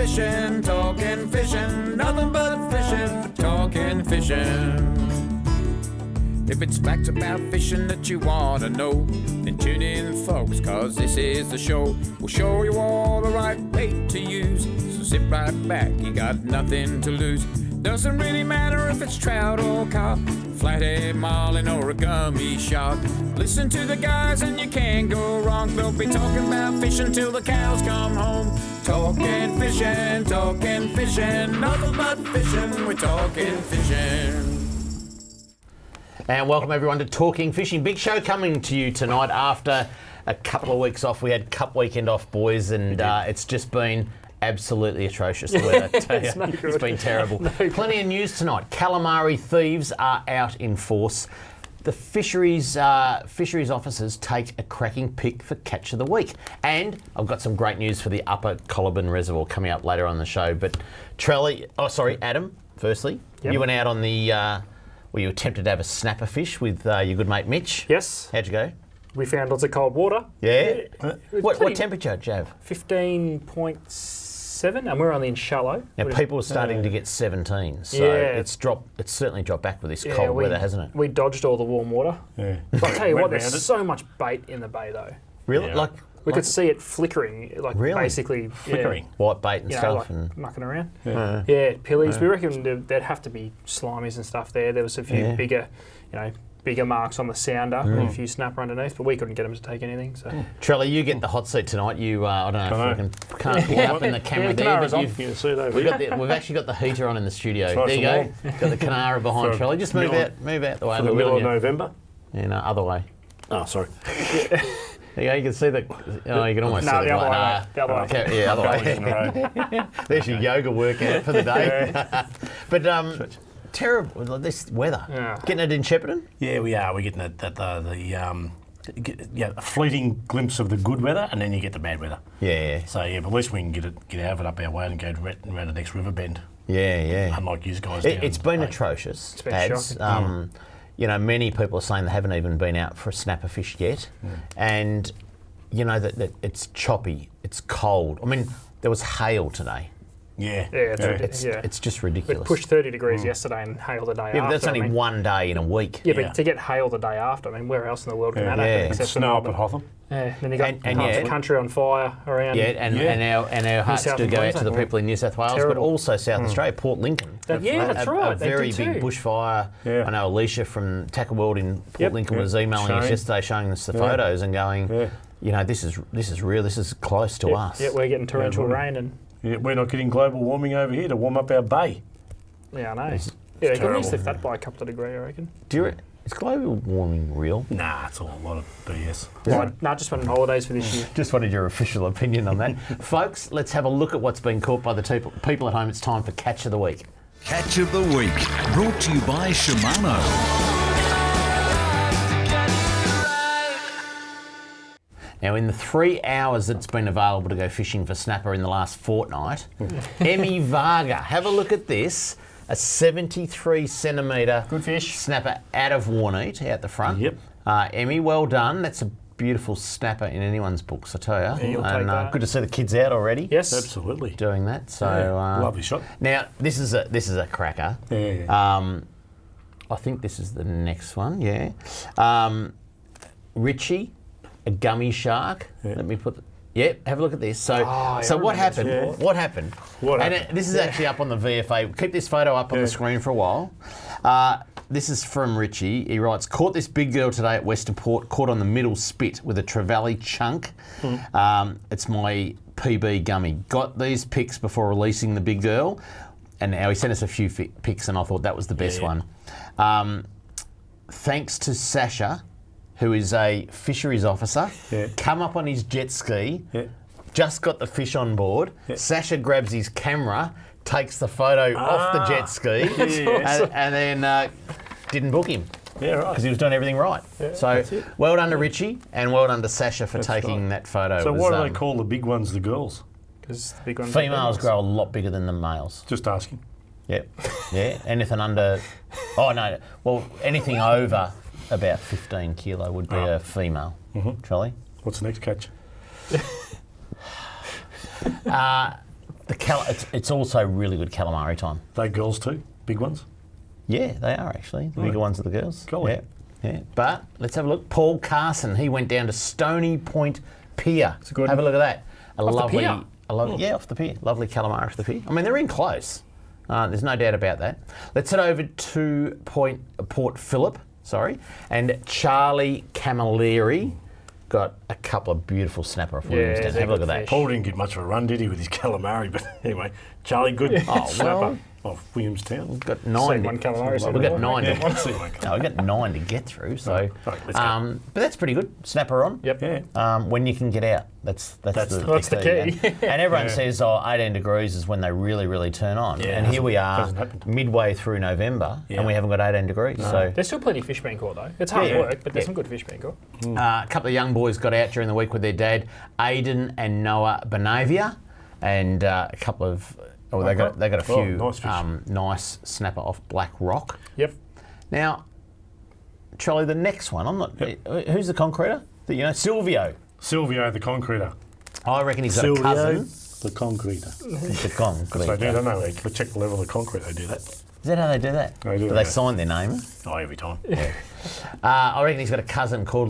fishing, nothing but fishing, talking fishing. If it's facts about fishing that you want to know, then tune in, folks, cause this is the show. We'll show you all the right bait to use, so sit right back, you got nothing to lose. Doesn't really matter if it's trout or carp, flathead, marlin or a gummy shark. Listen to the guys and you can't go wrong. They'll be talking about fishing till the cows come home. Talking fishing, nothing but fishing, we're talking fishing. And welcome everyone to Talking Fishing. Big show coming to you tonight after a couple of weeks off. We had Cup weekend off, boys, and it's just been absolutely atrocious, the weather. It's been terrible. Plenty of news tonight. Calamari thieves are out in force. The fisheries officers take a cracking pick for Catch of the Week. And I've got some great news for the Upper Colliburn Reservoir coming up later on the show. But Adam, firstly, you went out on the... you attempted to have a snapper fish with your good mate Mitch. Yes. How'd you go? We found lots of cold water. Yeah. What temperature did you have? 15.7, and we're only in shallow. Now people are starting to get 17, so it's certainly dropped back with this cold weather, hasn't it? We dodged all the warm water. Yeah. But I'll tell you what, there's so much bait in the bay though. Really? Yeah. We could see it flickering, basically flickering, white bait and stuff, and mucking around. Yeah, pillies. We reckon there'd have to be slimies and stuff there. There was a few bigger marks on the sounder and a few snapper underneath, but we couldn't get them to take anything. So, Trelly, you get the hot seat tonight. You, I don't know if we can't pull up in the camera there, but we've actually got the heater on in the studio. There you go. Got the Canara behind Trelly. Just move out the way. For the middle of November. Yeah, no, other way. Oh, sorry. Yeah, you can see that. Oh, you can almost see the other way. The other way. Yeah, other way. There's your yoga workout for the day. But terrible this weather. Yeah. Getting it in Shepparton? Yeah, we are. We're getting a fleeting glimpse of the good weather, and then you get the bad weather. Yeah. So but at least we can get out of it up our way and go around the next river bend. Yeah. Unlike you guys. It's been atrocious. It's been shocking. Many people are saying they haven't even been out for a snapper fish yet, and that it's choppy, it's cold. I mean, there was hail today. Yeah, it's just ridiculous. It pushed 30 degrees yesterday and hail the day after. Yeah, but that's only one day in a week. Yeah, but to get hail the day after, where else in the world can that happen? Except snow up at Hotham. Yeah, then you got half the country on fire around. Yeah, and our hearts do go out to the people in New South Wales, but also South Australia, Port Lincoln. That's right. A very big bushfire. Yeah. I know Alicia from Tackle World in Port Lincoln was emailing us yesterday, showing us the photos and going, this is real. This is close to us. Yeah, we're getting torrential rain and. Yeah, we're not getting global warming over here to warm up our bay. Yeah, I know. It's at least lift that by a couple of degrees, I reckon. Is global warming real? Nah, it's all a lot of BS. Just went on holidays for this year. Just wanted your official opinion on that. Folks, let's have a look at what's been caught by the people at home. It's time for Catch of the Week. Catch of the Week, brought to you by Shimano. Now, in the 3 hours that it's been available to go fishing for snapper in the last fortnight, Emmy Varga, have a look at this, a 73 centimetre good fish snapper out of Warneat out the front. Yep. Emmy, well done. That's a beautiful snapper in anyone's books, I tell you. Yeah, you'll take that. Good to see the kids out already. Yes, absolutely. Doing that. So lovely shot. Now, this is a cracker. Yeah. I think this is the next one. Yeah. Richie. A gummy shark. Yeah. Let me put. Have a look at this. So what happened? Yeah. What happened? This is actually up on the VFA. Keep this photo up on the screen for a while. This is from Richie. He writes, caught this big girl today at Western Port, caught on the middle spit with a trevally chunk. It's my PB gummy. Got these pics before releasing the big girl, and now he sent us a few pics, and I thought that was the best one. Thanks to Sasha, who is a fisheries officer, come up on his jet ski, just got the fish on board. Sasha grabs his camera, takes the photo off the jet ski, and then didn't book him. Yeah, right. Because he was doing everything right. Yeah, so well done to Richie and well done to Sasha for taking that photo. So why do they call the big ones the girls? Because the big ones females grow a lot bigger than the males. Just asking. Yep. Yeah. Anything under... Oh, no. Well, anything over about 15 kilo would be a female. Charlie? What's the next catch? It's also really good calamari time. They girls too, big ones. Yeah, they are actually. The bigger ones are the girls. Golly. Yeah, yeah. But let's have a look. Paul Carson, he went down to Stony Point Pier. It's good. Have a look at that. Off the pier? Yeah, off the pier. Lovely calamari off the pier. I mean, they're in close. There's no doubt about that. Let's head over to Port Phillip, and Charlie Camilleri got a couple of beautiful snapper off Williamstown. Have a look at that. Paul didn't get much of a run, did he, with his calamari? But anyway, Charlie, good snapper off Williamstown. We've got 9. One calamari. We've got 9. Yeah, We've got 9 to get through. So, Right, let's go. but that's pretty good. Snapper on. Yep. Yeah. When you can get out, that's the key. And everyone says, 18 degrees is when they really, really turn on. Yeah, and here we are, hasn't happened. midway through November, and we haven't got 18 degrees. So There's still plenty of fish being caught though. It's hard work, but there's some good fish being caught. a couple of young boys got out during the week with their dad, Aidan and Noah Benavia, and a couple of. Oh, they got a few nice fish. nice snapper off Black Rock. Yep. Now, Charlie, the next one, I'm not. Who's the concreter? Silvio. Silvio the concreter. I reckon he's got a cousin. the concreter. The concreter. So they do, don't know. They check the level of the concrete. They do that. Is that how they do that? They do they that. sign their name? Oh, every time. I reckon he's got a cousin called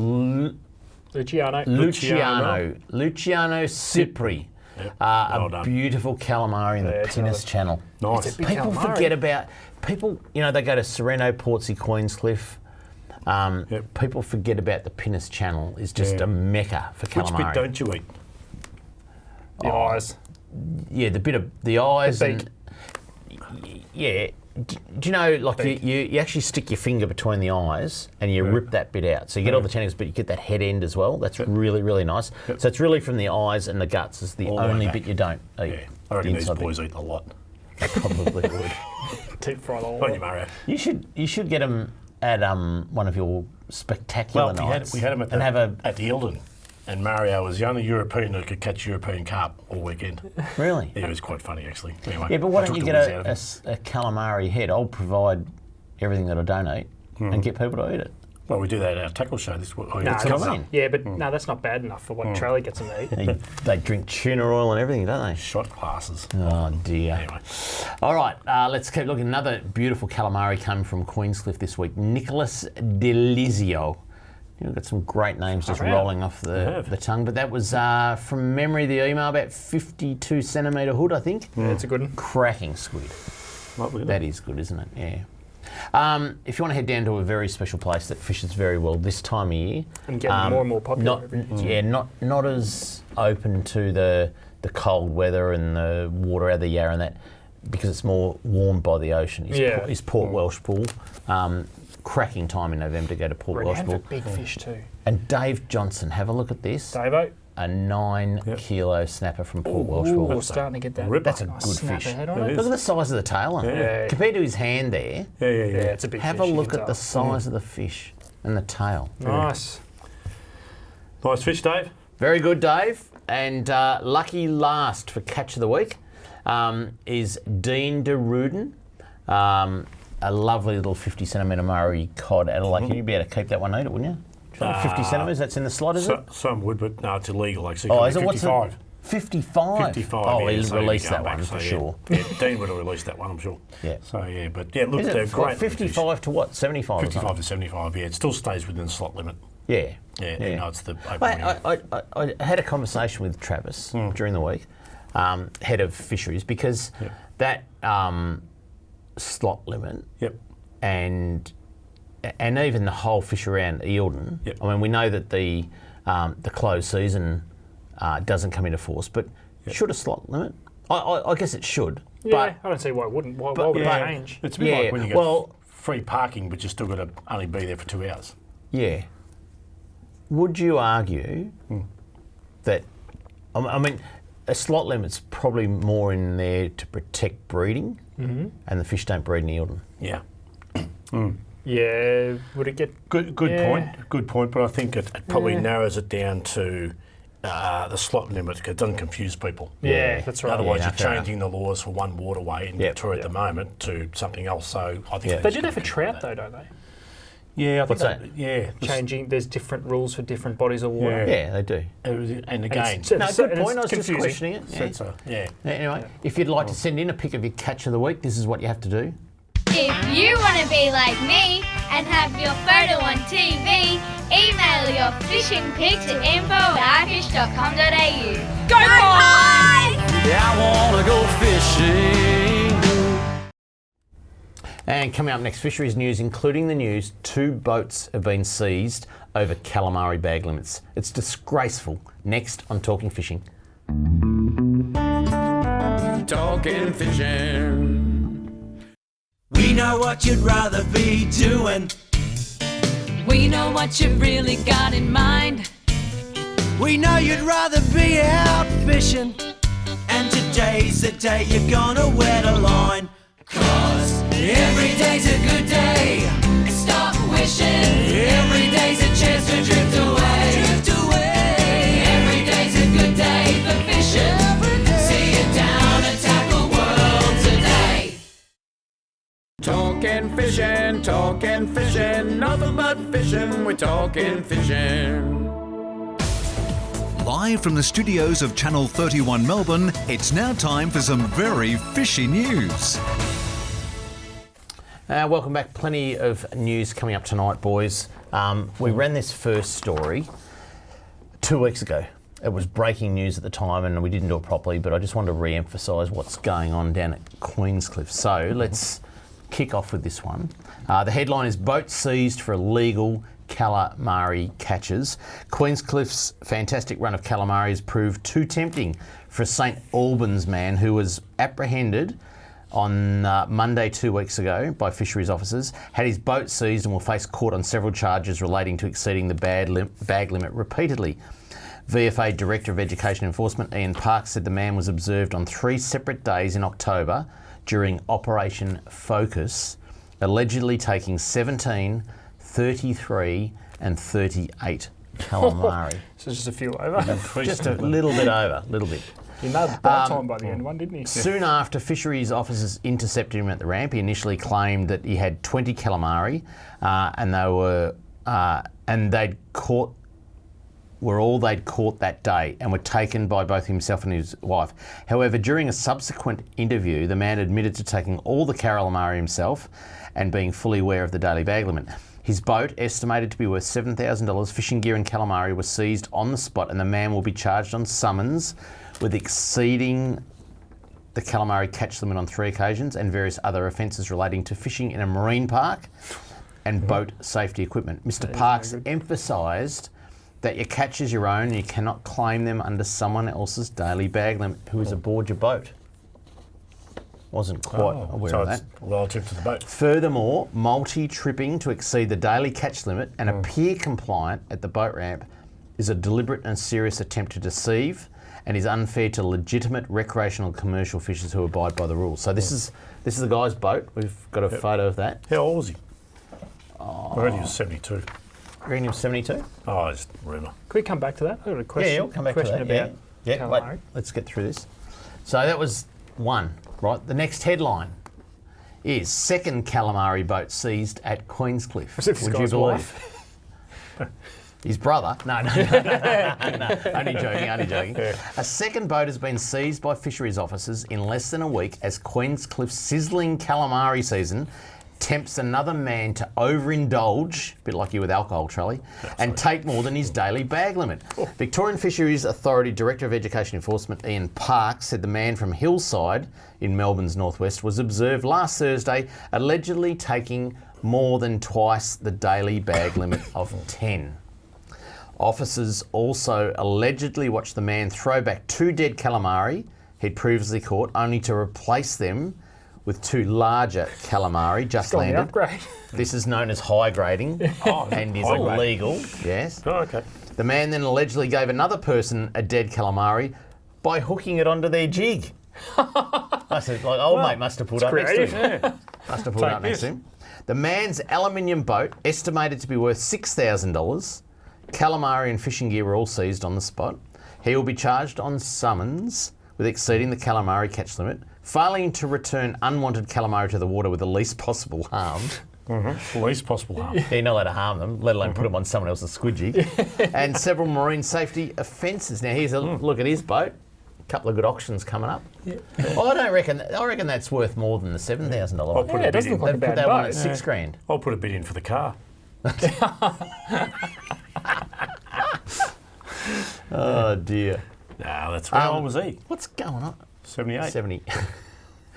Luciano. Luciano Cipri. Yep. Well A done. beautiful calamari in the it's Pinnis Channel. Nice. It's a big People calamari. forget about they go to Sereno, Portsea, Queenscliff. People forget about the Pinnis Channel. Is just a mecca for Which calamari. bit don't you eat? The eyes. Yeah, the bit of the eyes The and yeah. Do you know, like you actually stick your finger between the eyes and you rip that bit out. So you get all the tentacles, but you get that head end as well. That's really, really nice. So it's really from the eyes and the guts is the All the way only back. bit you don't eat. Yeah. I reckon The these inside boys bit. eat a lot. They probably would. Deep fry the On whole you, Mario. You should get them at one of your spectacular Well, nights. we had them at and have a at the Eildon. And Mario was the only European that could catch European carp all weekend. really. Yeah, it was quite funny, actually. Anyway, Yeah, but why I don't took you the get whiz out of him. a calamari head? I'll provide everything that I don't eat and get people to eat it. Well, we do that at our tackle show. This No, That's what I mean. yeah, but no, that's not bad enough for what Charlie gets them to eat. They drink tuna oil and everything, don't they? shot classes. Oh dear. Anyway, All right, let's keep looking. Another beautiful calamari coming from Queenscliff this week. Nicholas Delizio. We've got some great names just rolling off the tongue, but that was from memory the email about 52 centimetre hood, I think. Yeah, it's a good one. Cracking squid. lovely. That is good, isn't it? Yeah. If you want to head down to a very special place that fishes very well this time of year, And getting more and more popular. not as open to the cold weather and the water out of the Yarra and that, because it's more warmed by the ocean. Is Port Welsh Pool. Cracking time in November to go to Port Welsh Renowned Pool. for big fish too. And Dave Johnson, have a look at this. Davo. A 9 kilo snapper from Port Welsh Pool. We're starting to get that. Ripper. That's a nice good snapper fish. head on It it. is. Look at the size of the tail on it. Yeah. Compared to his hand there, Yeah. Yeah, it's a big have fish. a you look can at the tell. size of the fish and the tail. Nice. Nice fish, Dave. Very good, Dave. And lucky last for catch of the week is Dean de Ruden. A lovely little 50 centimetre Murray cod out of Lake. You'd be able to keep that one, eat it, wouldn't you? 50 centimetres, that's in the slot, is it? Some would, but no, it's illegal. Actually, Oh, it is it? could be What's 55. it? 55? 55. Oh, yeah, he'll so release you're that going one back, for so, sure. Yeah, Dean would have released that one, I'm sure. Yeah. So yeah, but yeah, look, Is they're it great. 55 to what? 75 or 55 something? to 75. Yeah, it still stays within the slot limit. Yeah. Yeah, no, it's the open Mate, ring. I had a conversation with Travis during the week, head of fisheries, because that slot limit Yep. and even the whole fish around Eildon. Yep. I mean, we know that the closed season doesn't come into force, but should a slot limit? I guess it should. Yeah, I don't see why it wouldn't. Why would it Yeah, change? it's a bit like when you get free parking, but you still got to only be there for 2 hours. Yeah. Would you argue that, I mean, a slot limit's probably more in there to protect breeding, and the fish don't breed in Eildon? Yeah. Yeah, would it get... Good Yeah. point. But I think it probably narrows it down to the slot limit, because it doesn't confuse people. Yeah, that's right. Otherwise, Yeah, you're no, fair changing the laws for one waterway in Victoria at the moment to something else. So I think They do that for trout though, don't they? Yeah, I think What's that? Yeah, Changing, there's different rules for different bodies of water. Yeah, they do. And again, It's- No, it's- good and point. I was it's just confusing. questioning it. Yeah. so, yeah. Anyway, if you'd like to send in a pic of your catch of the week, this is what you have to do. If you want to be like me and have your photo on TV, email your fishing pic to info@ifish.com.au. Go Pies! Yeah, I wanna go fishing. And coming up next, fisheries news, including the news, 2 boats have been seized over calamari bag limits. It's disgraceful. Next on Talking Fishing. Talking fishing. We know what you'd rather be doing. We know what you've really got in mind. We know you'd rather be out fishing. And today's the day you're gonna wet a line. 'Cause every day's a good day. Stop wishing. Every day's a chance to drift away. Drift away. Every day's a good day for fishing. See it down and tackle world today. Talking fishing, nothing but fishing. We're talking fishing. Live from the studios of Channel 31 Melbourne, it's now time for some very fishy news. Welcome back. Plenty of news coming up tonight, boys. We ran this first story 2 weeks ago. It was breaking news at the time and we didn't do it properly, but I just wanted to re-emphasise what's going on down at Queenscliff. So let's kick off with this one. The headline is Boat Seized for Illegal Calamari Catches. Queenscliff's fantastic run of calamari has proved too tempting for a St Albans man who was apprehended on Monday 2 weeks ago by fisheries officers, had his boat seized and will face court on several charges relating to exceeding the bag limit repeatedly. VFA Director of Education Enforcement Ian Parks said the man was observed on 3 separate days in October during Operation Focus, allegedly taking 17, 33 and 38 calamari. So just a few over. Just a little bit over, a little bit. He nailed by time by the end one, didn't he? Soon after fisheries officers intercepted him at the ramp, he initially claimed that he had 20 calamari, and they'd caught that day and were taken by both himself and his wife. However, during a subsequent interview, the man admitted to taking all the calamari himself and being fully aware of the daily bag limit. His boat, estimated to be worth $7,000, fishing gear and calamari were seized on the spot, and the man will be charged on summons with exceeding the calamari catch limit on 3 occasions and various other offences relating to fishing in a marine park and boat safety equipment. Mr. Parks emphasised that your catch is your own and you cannot claim them under someone else's daily bag limit who is aboard your boat. Wasn't quite aware so of it's that. relative to the boat. Furthermore, multi-tripping to exceed the daily catch limit and appear compliant at the boat ramp is a deliberate and serious attempt to deceive and is unfair to legitimate recreational commercial fishers who abide by the rules. So this is the guy's boat. We've got a photo of that. How old was he? I heard he was 72. Reckon he was 72? Oh, it's rumour. Could we come back to that? I've got a question. Yeah, we'll come back to question that. about Yeah, wait, calamari. let's get through this. So that was one, right? The next headline is second calamari boat seized at Queenscliff. As if this Would you guy's believe? wife. His brother? No, only joking. A second boat has been seized by fisheries officers in less than a week as Queenscliff's sizzling calamari season tempts another man to overindulge, a bit like you with alcohol, Charlie, and take more than his daily bag limit. Victorian Fisheries Authority Director of Education Enforcement Ian Parks said the man from Hillside in Melbourne's northwest was observed last Thursday allegedly taking more than twice the daily bag limit of 10. Officers also allegedly watched the man throw back 2 dead calamari he'd previously caught, only to replace them with 2 larger calamari just Got the landed. upgrade. This is known as high grading and is high grade. illegal. Yes. Oh, okay. The man then allegedly gave another person a dead calamari by hooking it onto their jig. I said, like, old mate must have pulled up next to creative. him. Must have pulled up next to him. The man's aluminium boat, estimated to be worth $6,000. Calamari and fishing gear were all seized on the spot. He will be charged on summons with exceeding the calamari catch limit, failing to return unwanted calamari to the water with the least possible harm, Least possible harm. You're not allowed to harm them, let alone put them on someone else's squidgy. And several marine safety offences. Now, here's a look at his boat. A couple of good auctions coming up. Yeah. I reckon that's worth more than the $7,000 I'll one. put Yeah, a it doesn't bid look in. like a Put bad that one boat. at $6,000. I'll put a bid in for the car. Oh dear. Nah, that's how old was he? What's going on? 78. 70.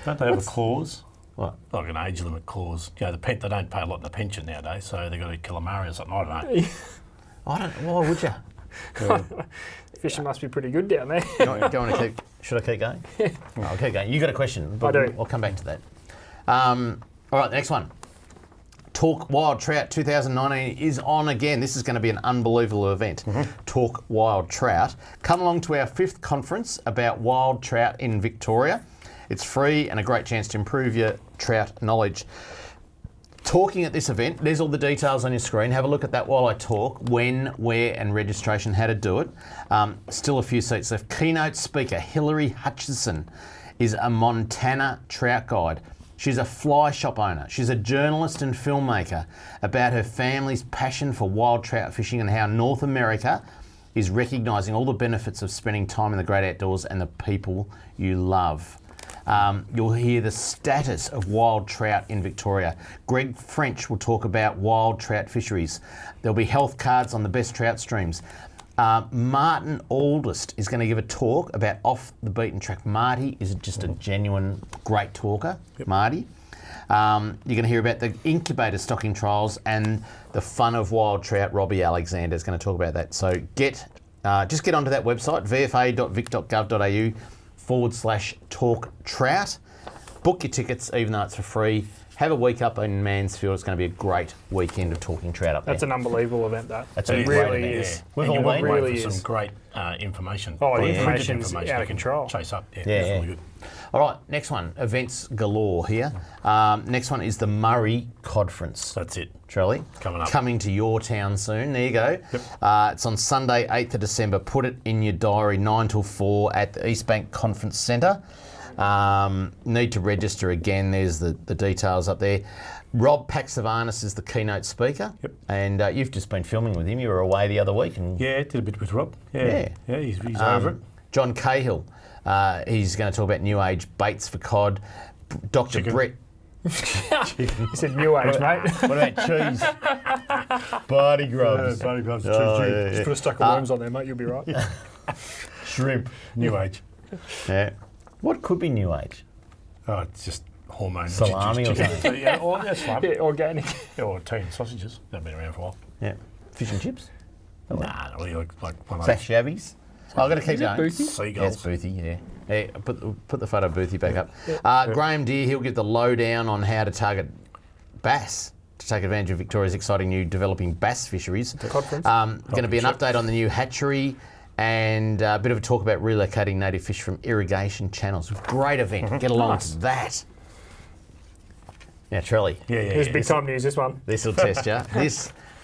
Don't they have a clause? What? Like an age limit clause. You know, they don't pay a lot in the pension nowadays, so they've got to calamari or something. I don't know. I don't. Why would you? Fishing must be pretty good down there. Do you want to keep? Should I keep going? No, I'll keep going. You got a question? But I do. I'll come back to that. All right, next one. Talk Wild Trout 2019 is on again. This is going to be an unbelievable event. Talk Wild Trout. Come along to our 5th conference about wild trout in Victoria. It's free and a great chance to improve your trout knowledge. Talking at this event, there's all the details on your screen. Have a look at that while I talk. When, where, and registration, how to do it. Still a few seats left. Keynote speaker Hilary Hutchison is a Montana trout guide. She's a fly shop owner. She's a journalist and filmmaker about her family's passion for wild trout fishing and how North America is recognising all the benefits of spending time in the great outdoors and the people you love. You'll hear the status of wild trout in Victoria. Greg French will talk about wild trout fisheries. There'll be health cards on the best trout streams. Martin Aldist is going to give a talk about off the beaten track. Marty is just a genuine great talker. Marty. You're going to hear about the incubator stocking trials and the fun of wild trout. Robbie Alexander is going to talk about that. So just get onto that website, vfa.vic.gov.au/talk trout. Book your tickets, even though it's for free. Have a week up in Mansfield. It's going to be a great weekend of talking trout up there. That's an unbelievable event, that. That's it a great really event. is. Yeah. We've And all you want been. really for is. some great information. Oh, the Printed information's out they of can control. Chase up. Yeah, Yeah, that's yeah. really good. All right, next one. Events galore here. Next one is the Murray Conference. That's it. Charlie? Coming up. Coming to your town soon. There you go. Yep. It's on Sunday, 8th of December. Put it in your diary, 9 till 4 at the East Bank Conference Centre. Need to register again. There's the details up there. Rob Paxavanis is the keynote speaker. Yep. And you've just been filming with him. You were away the other week. And Yeah, did a bit with Rob. Yeah. Yeah, he's over it. John Cahill, he's going to talk about new age baits for cod. Dr. Chicken. Brett. He said new age, mate. What about cheese? Body grubs. Buddy gloves, Just put a stack of worms on there, mate. You'll be right. Shrimp. New age. Yeah. What could be new age? Oh, it's just hormone. Salami or something. Yeah, or salami. Yeah, organic. Yeah, or tea and sausages. They've been around for a while. Yeah. Fish and chips? Nah, no, like one of Sash shabbies? Oh, I've got to keep going. Boothie? Yeah, seagulls. it's Boothie, yeah. Hey, put the photo of Boothie back up. Graham Deere, he'll give the lowdown on how to target bass to take advantage of Victoria's exciting new developing bass fisheries. Conference. Going to be an update on the new hatchery and a bit of a talk about relocating native fish from irrigation channels. Great event. Get along to that. Now, Trelly, Yeah. It was big time news, this one. this will test you.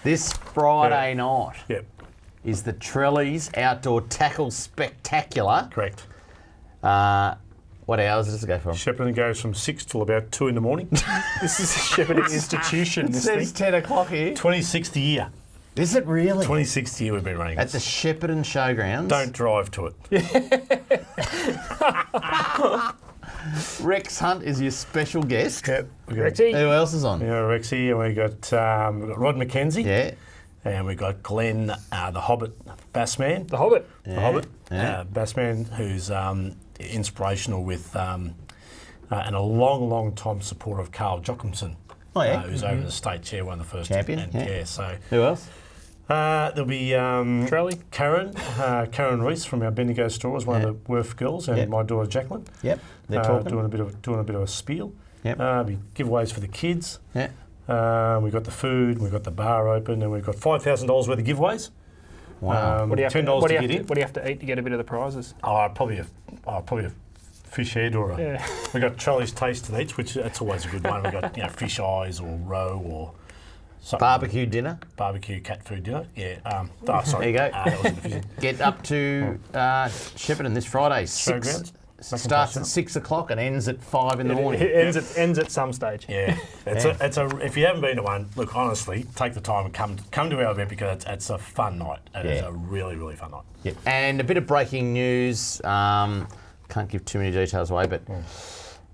This Friday night Yep, is the Trellies Outdoor Tackle Spectacular. correct. What hours does it go from? Shepparton goes from 6 till about 2 in the morning. This is a Shepparton institution, this thing. 10 o'clock here. 26th year. Is it really? 26th year we've been running At the this. Shepparton Showgrounds. Don't drive to it. Rex Hunt is your special guest. Yep. We've got, Rexy. Who else is on? yeah, Rexy, and we've got Rod McKenzie. Yeah. And we've got Glenn, the Hobbit Bassman. The Hobbit. The Hobbit. Yeah. Bassman, who's inspirational with and a long time supporter of Carl Jochimson. Oh, yeah. Who's over the state chair, one of the first. Champion, And, yeah. so Who else? there'll be Trelly. Karen Reese from our Bendigo store is one of the Worth girls, and Yep. my daughter Jacqueline. Yep. They're talking. doing a bit of a spiel. Yep. Be giveaways for the kids. Yeah. We've got the food, we've got the bar open, and we've got $5,000 worth of giveaways. Wow. What do you have $10 to, what to do you get have in. to, what do you have to eat to get a bit of the prizes? Probably a fish head or a. Yeah. We got Charlie's Taste and Eats, which that's always a good one. We got fish eyes or roe or something. Barbecue dinner. Barbecue cat food dinner. Yeah. Sorry. There you go. That wasn't the fishing. Get up to Shepparton this Friday. Showgrounds? starts at 6 o'clock and ends at 5 in the morning. It ends at some stage. Yeah, if you haven't been to one, look, honestly, take the time and come to our event because it's a fun night. It's a really, really fun night. Yeah. And a bit of breaking news. Can't give too many details away, but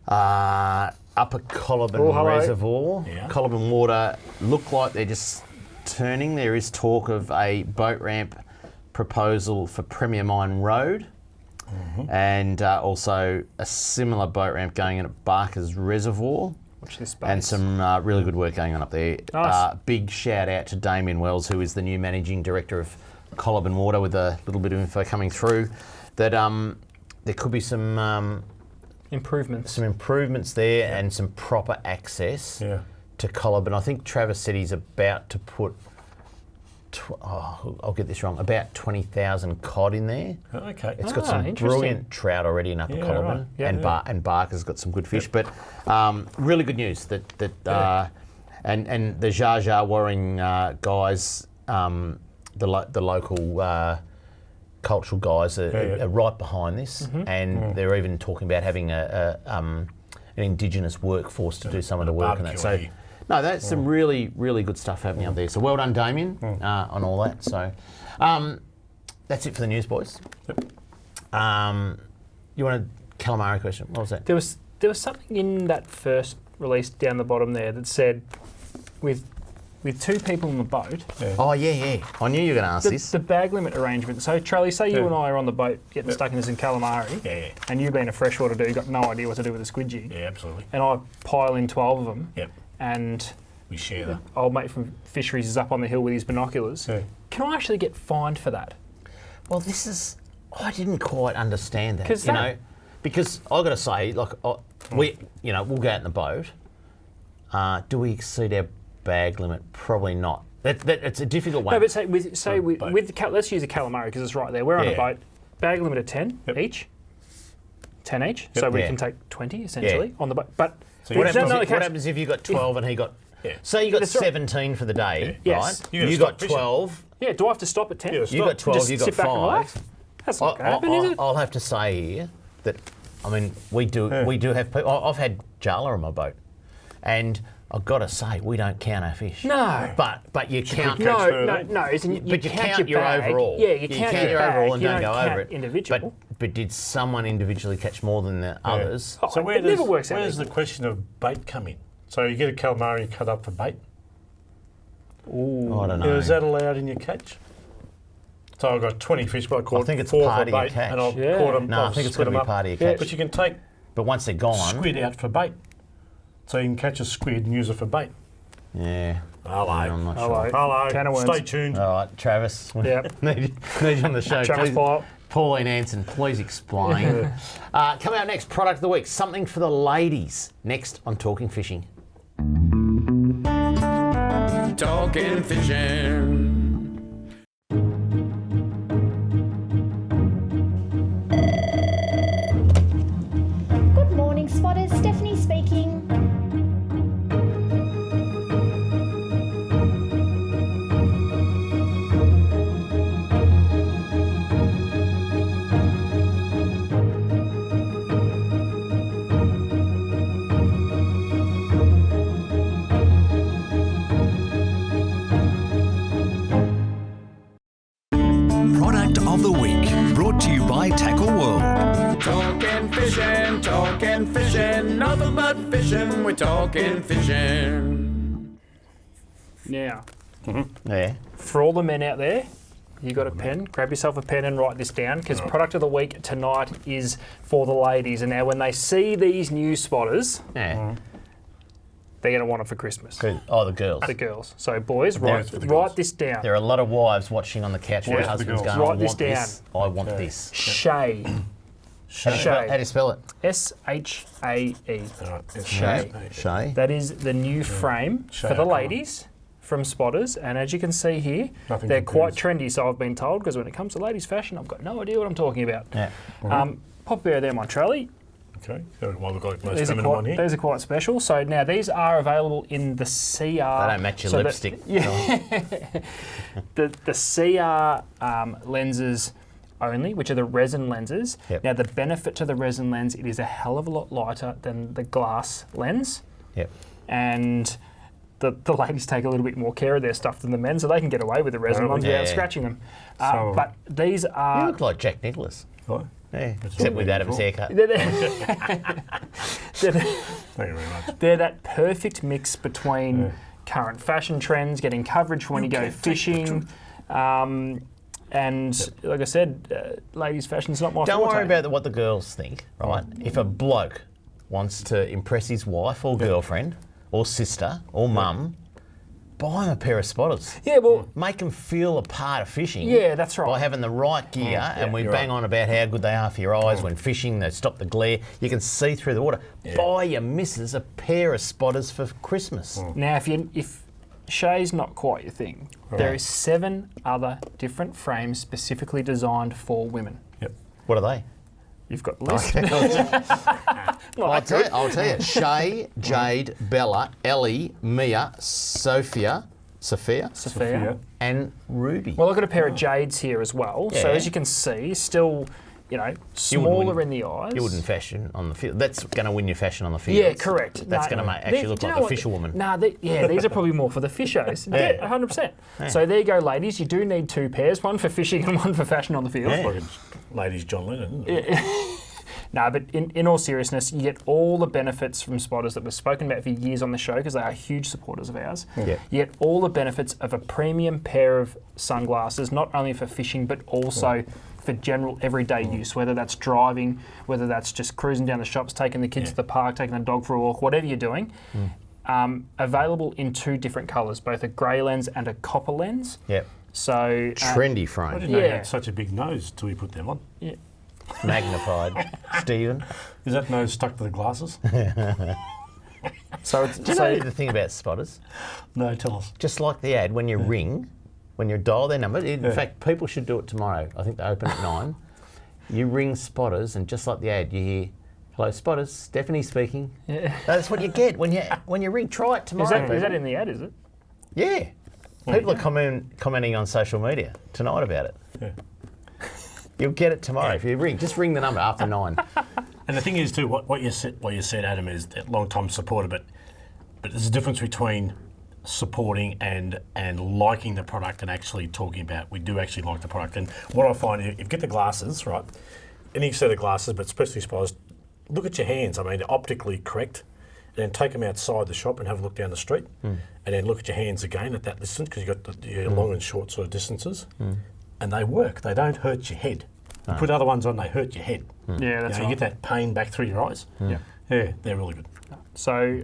Upper Coloburn Reservoir, Coloburn Water, look like they're just turning. There is talk of a boat ramp proposal for Premier Mine Road. And also a similar boat ramp going in at Barker's Reservoir. Watch this space. And some really good work going on up there. Nice. Big shout out to Damien Wells, who is the new Managing Director of Coloburn Water, with a little bit of info coming through that there could be some improvements there and some proper access to Coloburn. I think Travis said he's about to put I'll get this wrong, about 20,000 cod in there. Okay. It's got some brilliant trout already in Upper Coloburn, and Barker's got some good fish. But really good news that and the Jar Jar Warring guys, the local cultural guys are right behind this, and they're even talking about having an Indigenous workforce to do some of the work on that. So. No, that's some really, really good stuff happening up there. So well done, Damien, on all that. So that's it for the news, boys. Yep. You want a calamari question? What was that? There was something in that first release down the bottom there that said, with two people on the boat. Yeah. Oh yeah. I knew you were going to ask this. The bag limit arrangement. So Charlie, say you and I are on the boat getting stuck in some calamari, and you being a freshwater dude, got no idea what to do with a squid jig. Yeah, absolutely. And I pile in 12 of them. Yep. And we share that. Old mate from Fisheries is up on the hill with his binoculars. Yeah. Can I actually get fined for that? Well, I didn't quite understand that. Because I've got to say, like, we'll go out in the boat. Do we exceed our bag limit? Probably not. It's a difficult one. No, but let's use the calamari because it's right there. We're on a boat. Bag limit of 10 each. 10 each. Yep. So we can take 20 essentially on the boat. But so what happens if you got 12 and he got... Say you got 17 for the day, right? You got 12. Yeah, do I have to stop at 10? You got 12, you got 5. That's not going to happen, is it? I'll have to say here that, I mean, we do have people... I've had Jala on my boat, and I've got to say, we don't count our fish. No. But you count... No. But you count your overall. Yeah, you count your overall and don't go over it. Individual. But did someone individually catch more than the others? So where does the question of bait come in? So you get a calamari cut up for bait? Ooh, I don't know. Is that allowed in your catch? So I've got 20 fish, but I caught 4 part for of bait, your catch. and I've caught them. No, I think it's going to be part of your catch. But you can take. But once they're gone, squid out for bait, so you can catch a squid and use it for bait. Yeah. Hello. I'm not sure. Hello. Stay tuned. All right, Travis. Yeah. need you on the show. Travis, Pauline Anson, please explain. Coming out next, product of the week, something for the ladies. Next on Talking Fishing. Talking Fishing. Good morning, spotters. Stephanie speaking. Product of the week, brought to you by Tackle World. Talking fishing, nothing but fishing, we're talking fishing. Now, Yeah. for all the men out there, you got a pen, grab yourself a pen and write this down because product of the week tonight is for the ladies. And now when they see these new spotters, Yeah. they're going to want it for Christmas. Oh, the girls. The girls. So boys, write this down. There are a lot of wives watching on the couch with their husbands going, Write this down. I want this. Shay. How do you spell it? S-H-A-E. Shay. Shay. That is the new frame for the ladies from Spotters, and as you can see here, they're quite trendy, so I've been told, because when it comes to ladies' fashion, I've got no idea what I'm talking about. Yeah. Pop a pair of them on trolley. Okay, well, we've got the most feminine one here. These are quite special. So now these are available in the CR. They don't match your lipstick. The CR lenses only, which are the resin lenses. Yep. Now, the benefit to the resin lens, it is a hell of a lot lighter than the glass lens. Yep. And the ladies take a little bit more care of their stuff than the men, so they can get away with the resin ones without scratching them. But these are... You look like Jack Nicklaus. What? Yeah, except with Adam's haircut. Thank you very much. They're that perfect mix between current fashion trends, getting coverage for when you go fishing, and like I said, ladies' fashion's not my Don't forte. worry about what the girls think, right? If a bloke wants to impress his wife or girlfriend or sister or mum, buy him a pair of spotters. Yeah, well... Make them feel a part of fishing. Yeah, that's right. By having the right gear, and we bang on about how good they are for your eyes when fishing, they stop the glare, you can see through the water. Buy your missus a pair of spotters for Christmas. Now, if Shay's not quite your thing, there is 7 other different frames specifically designed for women. Yep. What are they? You've got the list. I'll tell you. Shay, Jade, Bella, Ellie, Mia, Sophia, and Ruby. Well, I've got a pair of Jades here as well. Yeah. So as you can see, still, smaller in the eyes. You wouldn't fashion on the field. That's going to win you fashion on the field. Yeah, correct. That's going to actually look like a fisherwoman. These are probably more for the fishers. Yeah, 100%. Yeah. So there you go, ladies. You do need 2 pairs, one for fishing and one for fashion on the field. Yeah. Like ladies John Lennon, isn't it? No, but in all seriousness, you get all the benefits from spotters that we've spoken about for years on the show because they are huge supporters of ours. Yeah. You get all the benefits of a premium pair of sunglasses, not only for fishing but also for general everyday use, whether that's driving, whether that's just cruising down the shops, taking the kids to the park, taking the dog for a walk, whatever you're doing. Available in 2 different colours, both a grey lens and a copper lens. Yep. So trendy I frame. didn't know you had such a big nose till we put them on. Yeah. Magnified. Stephen. Is that nose stuck to the glasses? So Do you know the thing about spotters? No, tell us. Just like the ad, when you ring, when you dial their number, in fact, people should do it tomorrow. I think they open at 9. You ring spotters, and just like the ad, you hear, "Hello, spotters, Stephanie speaking." Yeah. That's what you get when you ring. Try it tomorrow. Is that in the ad, is it? Yeah. People are commenting on social media tonight about it. Yeah. You'll get it tomorrow if you ring. Just ring the number after 9. And the thing is too, what you said, Adam, is a long time supporter, but there's a difference between supporting and liking the product and actually talking about we do actually like the product. And what I find, if you get the glasses, right, any set of glasses, but especially supposed, look at your hands. I mean, they're optically correct. And then take them outside the shop and have a look down the street. And then look at your hands again at that distance because you've got your long and short sort of distances. And they work. They don't hurt your head. You put other ones on, they hurt your head. Yeah, that's right. You get that pain back through your eyes. Yeah, they're really good. So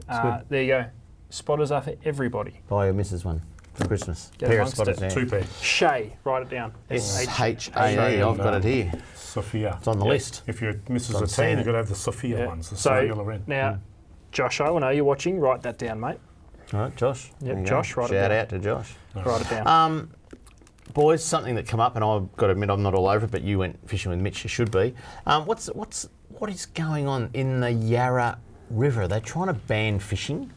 there you go. Spotters are for everybody. Buy your missus one for Christmas. Get Pair of amongst spotters it. now. 2 pairs. Shay, write it down. S-H-A-E. I've got it here. Sophia. It's on the list. If you're Mrs. I'm A seeing 10, it. you've got to have the Sophia ones, the Sophia Loren. Now, Josh, I know you're watching. Write that down, mate. All right, Josh. Yep, There you Josh, go. write it down. Shout out to Josh. Write it down. Boys, something that come up, and I've got to admit I'm not all over it, but you went fishing with Mitch, you should be. What is going on in the Yarra River? Are they trying to ban fishing?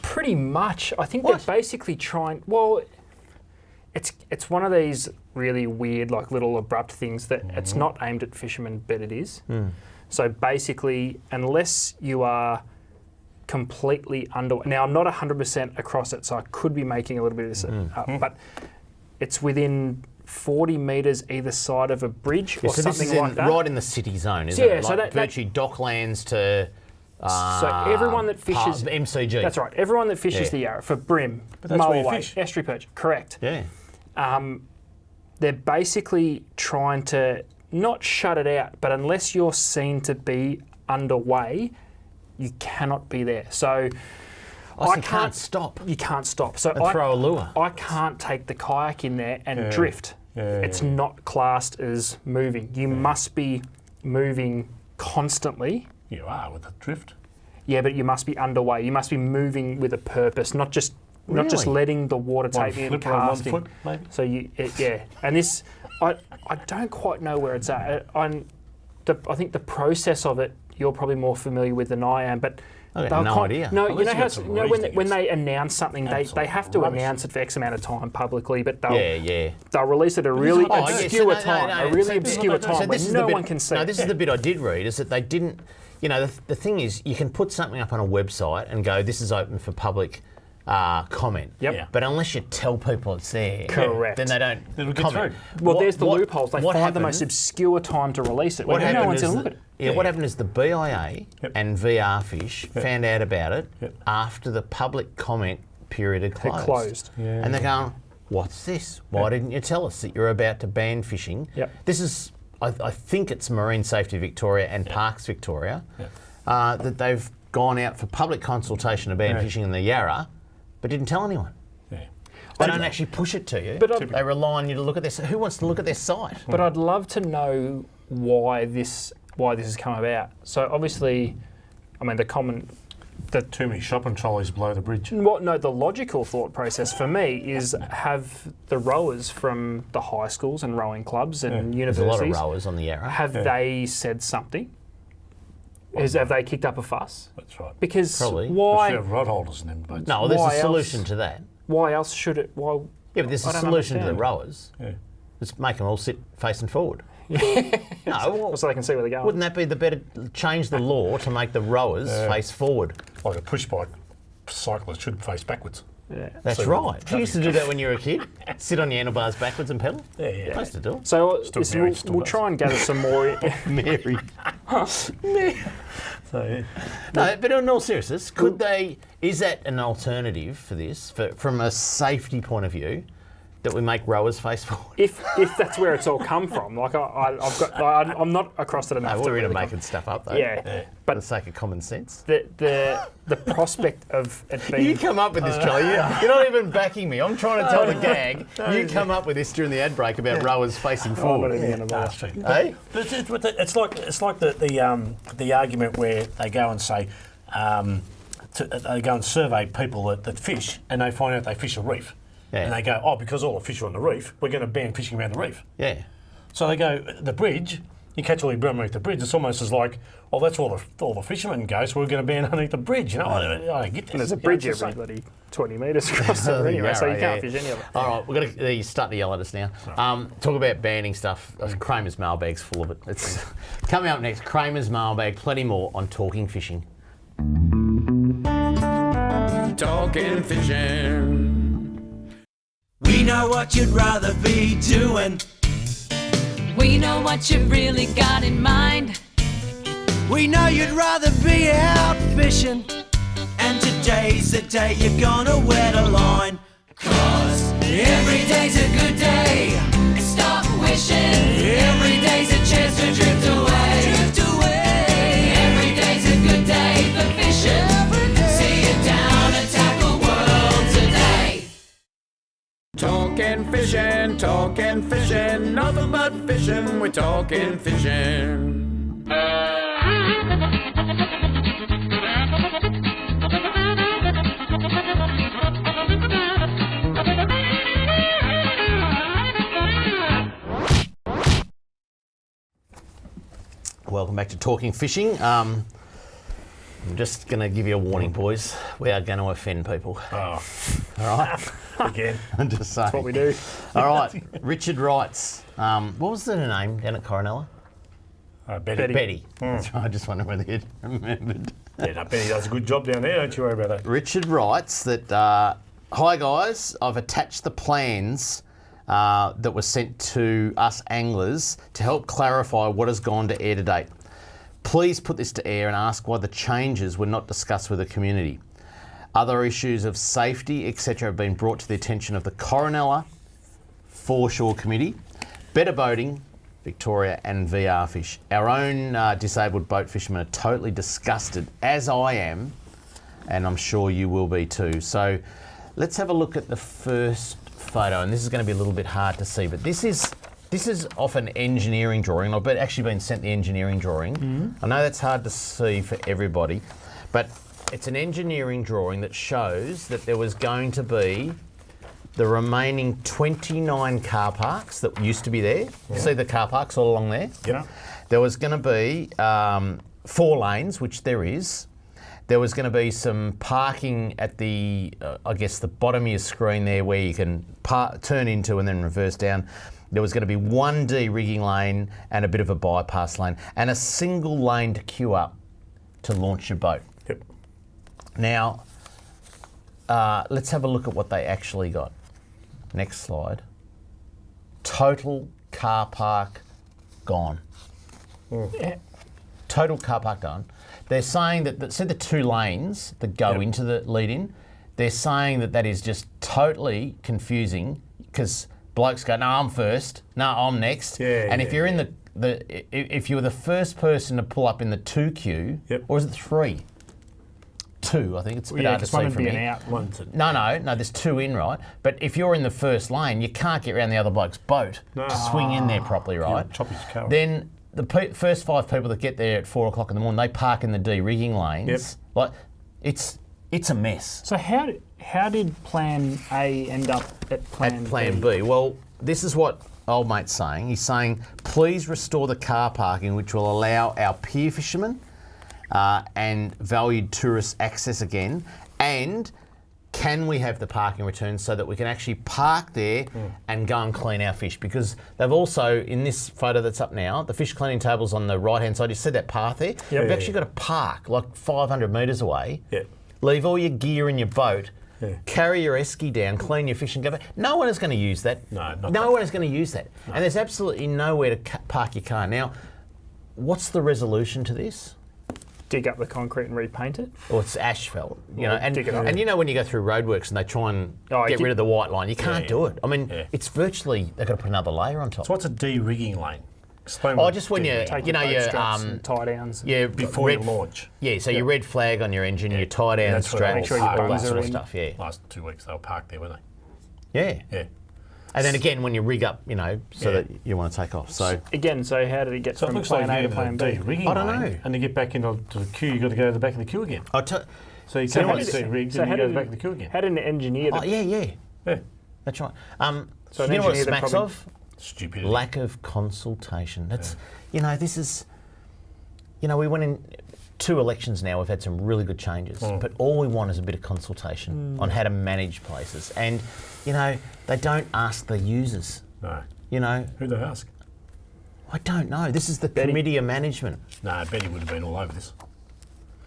Pretty much. I think they're basically trying. Well, it's one of these really weird, like little abrupt things that it's not aimed at fishermen, but it is. So basically, unless you are completely under. Now, I'm not 100% across it, so I could be making a little bit of this up, but it's within 40 metres either side of a bridge or so something this is like that. right in the city zone, isn't Yeah, it? so Like that- virtually docklands to. So everyone that fishes MCG. That's right. Everyone that fishes the Yarra for bream, that's where you mulloway, fish. estuary perch. Correct. Yeah. They're basically trying to not shut it out, but unless you're seen to be underway, you cannot be there. So I can't stop. You can't stop. So And throw a lure. I can't take the kayak in there and drift. It's not classed as moving. You must be moving constantly. You are with the drift. Yeah, but you must be underway. You must be moving with a purpose, not just Really? letting the water One take you and flip on 1 casting. foot, maybe? So and I don't quite know where it's at. I think the process of it you're probably more familiar with than I am, but I got they'll no idea. No, Well, you know let's how get some when reason, I when guess. they announce something, they Absolute have to rubbish. announce it for X amount of time publicly, but they'll Yeah. they'll release it at a really Oh, yes, obscure no, time, no, a really so this- obscure so time this when is the no bit- one can see. No, it. this is the bit I did read, is that they didn't, the thing is, you can put something up on a website and go, this is open for public comment. Yep. Yeah. But unless you tell people it's there, Correct. then they don't It'll get comment. through. Well, What- there's the what- loopholes. They what find the happened- most obscure time to release it. What When no happened one's is going to look at it. what happened is the BIA Yep. and VR Fish found out about it Yep. after the public comment period had closed. closed. And they're going, what's this? Why didn't you tell us that you're about to ban fishing? Yep. This is, I think it's Marine Safety Victoria and Parks Victoria, that they've gone out for public consultation to ban fishing in the Yarra, but didn't tell anyone. Yeah. They don't actually push it to you. But They rely on you to look at this. Who wants to look at their site? But I'd love to know why this has come about. So obviously, I mean, Too many shopping trolleys below the bridge. the logical thought process for me is have the rowers from the high schools and rowing clubs and There's a lot universities, of rowers on the Yarra. have they said something? Have they kicked up a fuss? That's right. Because Probably. We why? should have rod holders in them boats. No, well, there's Why a solution else? to that. Why else should it? Why? Yeah, but there's I a don't solution to the understand. rowers. Yeah. Just make them all sit facing forward. No, well, So they can see where they're going. wouldn't that be the better? Change the law to make the rowers face forward. Like a push bike cyclist should face backwards. Yeah. That's So right. You used to do that when you were a kid. Sit on your handlebars backwards and pedal. Yeah. I used to do it. So Still listen, Mary we'll, still we'll does. try and gather some more. Mary. So, yeah. No, but in all seriousness, could they? Is that an alternative for this, from a safety point of view, that we make rowers face forward? if that's where it's all come from, like I'm not across it enough. No, to we're really making stuff up though. Yeah, For but the sake of common sense. the prospect of it being You come up with this, Charlie. You're not even backing me. I'm trying to tell the gag. You come up with this during the ad break about rowers facing I'm not forward. even gonna No, bother. that's true. Hey? But it's like the argument where they go and say they go and survey people that fish, and they find out they fish a reef, Yeah. and they go, oh, because all the fish are on the reef, we're going to ban fishing around the reef. Yeah. So they go the bridge. You catch all your bream underneath the bridge. It's almost as like, oh, that's all the fishermen go, so we're going to ban underneath the bridge. You know, I don't get this. And there's a You know, bridge it's the every same. bloody 20 metres across there anyway, so you Yeah, can't yeah. fish any of it. All right, we're going to start to yell at us now. Talk about banning stuff. Kramer's mailbag's full of it. It's coming up next. Kramer's mailbag, plenty more on Talking Fishing. Talking fishing. We know what you'd rather be doing. We know what you've really got in mind. We know you'd rather be out fishing. And today's the day you're gonna wet a line. 'Cause every day's a good day. Stop wishing. Every day's a chance to drift away. Drift away. Every day's a good day for fishing. See it down and tackle world today. Talking fishing, nothing but fishing. We're talking fishing. Welcome back to Talking Fishing. I'm just going to give you a warning, boys. We are going to offend people. Oh, All right? again. I'm just saying. That's what we do. All right. Richard writes, what was the name down at Coronella? Betty. Betty. That's right. I just wondered whether you'd remembered. Yeah, no, Betty does a good job down there. Don't you worry about that. Richard writes that, hi guys, I've attached the plans that were sent to us anglers to help clarify what has gone to air to date. Please put this to air and ask why the changes were not discussed with the community. Other issues of safety, etc. have been brought to the attention of the Coronella Foreshore Committee, Better Boating, Victoria and VR Fish. Our own disabled boat fishermen are totally disgusted, as I am, and I'm sure you will be too. So let's have a look at the first photo, and this is going to be a little bit hard to see, but this is off an engineering drawing. I've actually been sent the engineering drawing. I know that's hard to see for everybody, but it's an engineering drawing that shows that there was going to be the remaining 29 car parks that used to be there. See the car parks all along there? Yeah. There was going to be 4 lanes, which there is. There was going to be some parking at the, I guess, the bottom of your screen there where you can turn into and then reverse down. There was going to be 1 de-rigging lane and a bit of a bypass lane and a single lane to queue up to launch your boat. Yep. Now, let's have a look at what they actually got. Next slide. Total car park gone. Total car park gone. They're saying that the 2 lanes that go into the lead-in, they're saying that is just totally confusing because blokes go, no, I'm first, no, I'm next. And if you're in if you were the first person to pull up in the 2 queue, or is it 3? 2, I think it's a bit hard to see from here. No, there's 2 in, right? But if you're in the first lane, you can't get around the other bloke's boat to swing in there properly, right? Chop his car. Then the first 5 people that get there at 4 o'clock in the morning, they park in the de-rigging lanes. Like, it's a mess. So how did Plan A end up at Plan B? Well, this is what old mate's saying. He's saying, please restore the car parking, which will allow our pier fishermen and valued tourists access again, and can we have the parking returns so that we can actually park there and go and clean our fish? Because they've also, in this photo that's up now, the fish cleaning table's on the right-hand side. You see that path there? You've actually got to park like 500 metres away, leave all your gear in your boat, carry your esky down, clean your fish and go back. No one is going to use that. No one is going to use that. No. And there's absolutely nowhere to park your car. Now, what's the resolution to this? Dig up the concrete and repaint it? Or it's asphalt, dig it up. And you know when you go through roadworks and they try and get rid of the white line, you can't do it. I mean, it's virtually, they've got to put another layer on top. So what's a de-rigging lane? Explain just when you tie downs. Before you launch. Yeah, so your red flag on your engine, your tie down straps, all that sort of stuff, Last 2 weeks they were parked there, weren't they? Yeah. And then again, when you rig up, so that you want to take off. So again, how did it get from Plan A to Plan B? I don't know. And to get back into the queue, you've got to go to the back of the queue again. So you can't de-rig, and you go to the back of the queue again. How did an engineer... Yeah. That's right. So you know what it smacks of? Stupidity. Lack of consultation. That's, this is, we went in 2 elections now, we've had some really good changes, but all we want is a bit of consultation on how to manage places. And, they don't ask the users. No. Who'd they ask? I don't know. This is the committee of management. No, Betty would have been all over this.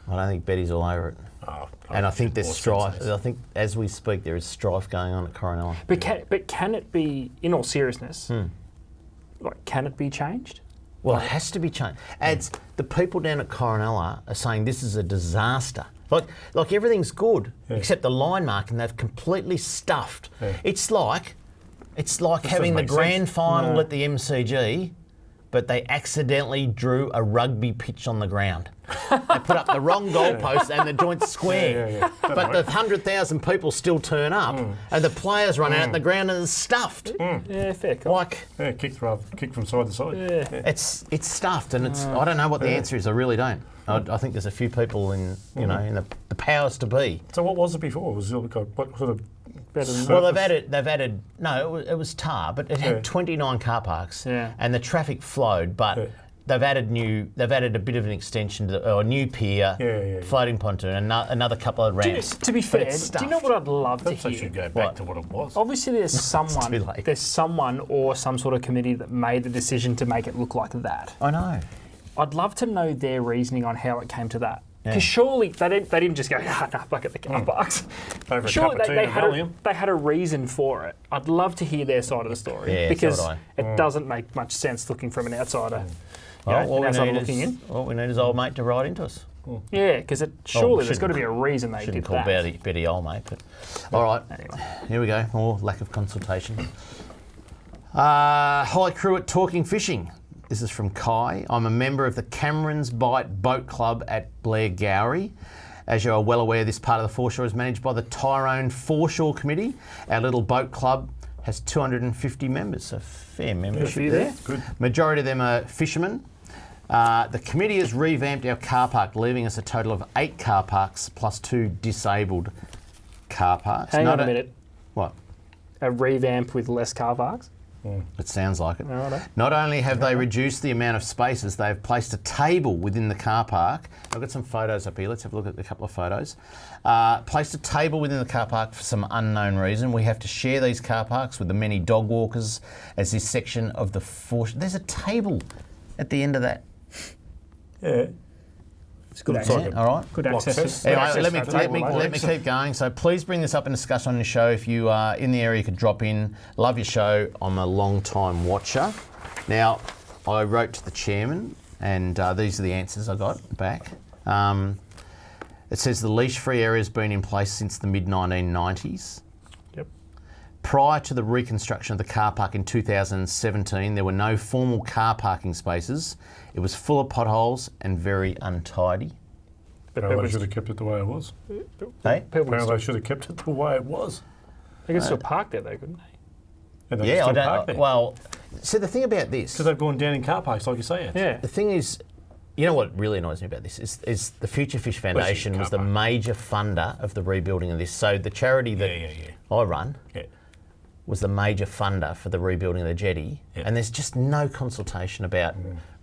I don't think Betty's all over it. And I think there's strife. I think as we speak, there is strife going on at Coronella. But can it be, in all seriousness, can it be changed? Well, it has to be changed. The people down at Coronella are saying this is a disaster. Like everything's good except the line marking. They've completely stuffed. It's like having the grand final at the MCG, but they accidentally drew a rugby pitch on the ground. They put up the wrong goalpost and the joint's square. But the 100,000 people still turn up and the players run out and the ground is stuffed. Yeah, fair call. Kicked from side to side. Yeah. It's stuffed and I don't know what the answer is. I really don't. I think there's a few people in in the powers to be. So what was it before? Was it what sort of better than well, they've added. No, it was tar, but it had 29 car parks, and the traffic flowed. But they've added a bit of an extension to a new pier, floating pontoon, and another couple of ramps. To be fair, do you know what I'd love to hear? They should go back to what it was. Obviously, there's someone or some sort of committee that made the decision to make it look like that. I know. I'd love to know their reasoning on how it came to that. Because surely they didn't just go, back at the car parks. Surely they had a reason for it. I'd love to hear their side of the story because it doesn't make much sense looking from an outsider. All we need is old mate to write into us. Yeah, because surely there's got to be a reason they did that. Shouldn't call Betty old mate, but all right. Anyway, here we go. More lack of consultation. Hi crew at Talking Fishing. This is from Kai. I'm a member of the Cameron's Bight Boat Club at Blair Gowrie. As you are well aware, this part of the foreshore is managed by the Tyrone Foreshore Committee. Our little boat club has 250 members, so fair membership there. Good. Majority of them are fishermen. The committee has revamped our car park, leaving us a total of 8 car parks plus 2 disabled car parks. Hang on a minute. What? A revamp with less car parks? It sounds like it. Righto. Not only have they reduced the amount of spaces, they've placed a table within the car park. I've got some photos up here. Let's have a look at a couple of photos. Placed a table within the car park for some unknown reason. We have to share these car parks with the many dog walkers as this section of the There's a table at the end of that. Yeah. It's good Yeah, all right. Good access. Anyway, let me keep going. So please bring this up in discussion on your show. If you are in the area, you could drop in. Love your show. I'm a long-time watcher. Now, I wrote to the chairman, and these are the answers I got back. It says the leash-free area has been in place since the mid-1990s. Yep. Prior to the reconstruction of the car park in 2017, there were no formal car parking spaces. It was full of potholes and very untidy. But Well, they should have kept it the way it was. Hey? Well, they should have kept it the way it was. They could still park there, though, couldn't they? And they Yeah, I still park don't. there. Well, so the thing about this, Because they've gone down in car parks, like you say. Yeah. the thing is, you know what really annoys me about this is the Future Fish Foundation car was the park. major funder of the rebuilding of this. So the charity that I run Yeah. was the major funder for the rebuilding of the jetty, Yeah. and there's just no consultation about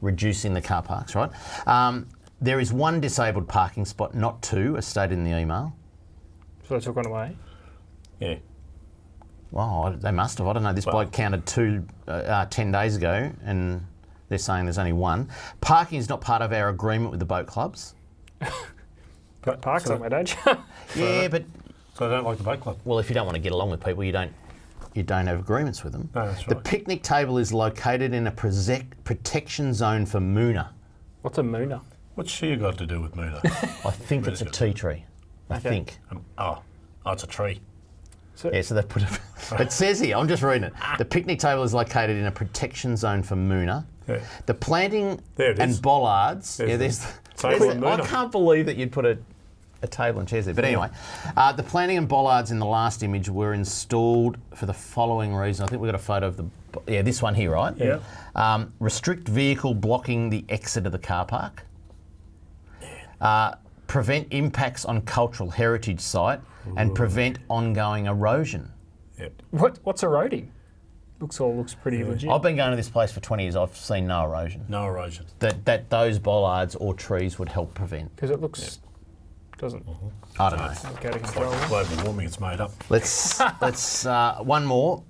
reducing the car parks, right? There is one disabled parking spot, not two, as stated in the email. So they took one away. Yeah. Well, they must have. I don't know. This bloke counted two 10 days ago, and they're saying there's only one. Parking is not part of our agreement with the boat clubs. Park somewhere, don't you? Yeah, but So they don't like the boat club. well, if you don't want to get along with people, you don't have agreements with them. No, that's The right. picnic table is located in a protection zone for Moona. What's a mooner? What's she got to do with Moona? I think it's a tea tree. I Okay. think. Oh, it's a tree. Yeah, so they've put it says here, I'm just reading it. The picnic table is located in a protection zone for Moona. Yeah. The planting There it is. and bollards. There's Yeah, the there's table and I Moona. can't believe that you'd put a table and chairs there. But anyway, the planting and bollards in the last image were installed for the following reason. I think we've got a photo of this one here, right? Yeah. Restrict vehicle blocking the exit of the car park. Prevent impacts on cultural heritage site and prevent ongoing erosion. Yep. What's eroding? Looks pretty legit. I've been going to this place for 20 years. I've seen no erosion. No erosion. That those bollards or trees would help prevent. Because it looks doesn't I don't know. go to It's control. like global warming, it's made up. Let's one more.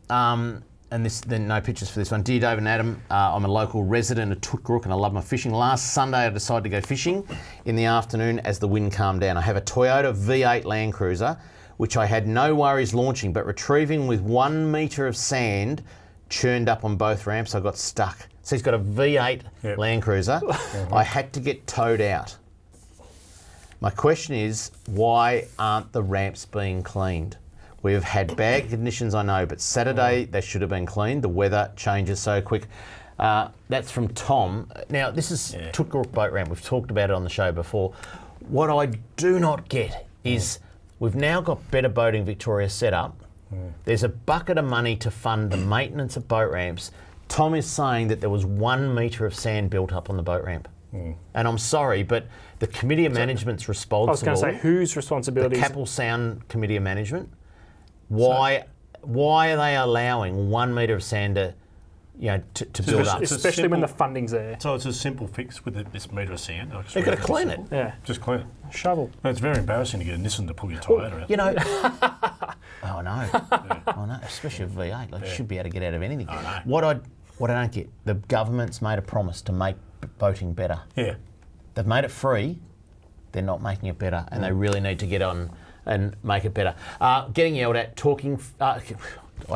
And then no pictures for this one. Dear Dave and Adam, I'm a local resident of Tootgarook and I love my fishing. Last Sunday I decided to go fishing in the afternoon as the wind calmed down. I have a Toyota V8 Land Cruiser, which I had no worries launching, but retrieving with 1 metre of sand churned up on both ramps, I got stuck. So he's got a V8 Yep. Land Cruiser. I had to get towed out. My question is, why aren't the ramps being cleaned? We've had bad conditions, I know, but Saturday they should have been cleaned. The weather changes so quick. That's from Tom. Now, this is Tootgarook Boat Ramp. We've talked about it on the show before. What I do not get is we've now got Better Boating Victoria set up. There's a bucket of money to fund the maintenance of boat ramps. Tom is saying that there was 1 metre of sand built up on the boat ramp. And I'm sorry, but the Committee of Management's responsible. I was going to say, whose responsibility The is it? Capel Sound Committee of Management. Why are they allowing 1 metre of sand to build up? It's a Especially when the simple- funding's there. So it's a simple fix with this metre of sand. They've got to clean it. Yeah. Just clean it. Shovel. And it's very embarrassing to get a Nissan to pull your Toyota out. You know, I know, especially a V8. Like, you should be able to get out of anything. What I don't get, the government's made a promise to make boating better. Yeah. They've made it free. They're not making it better, and they really need to get on and make it better. Getting yelled at, talking. I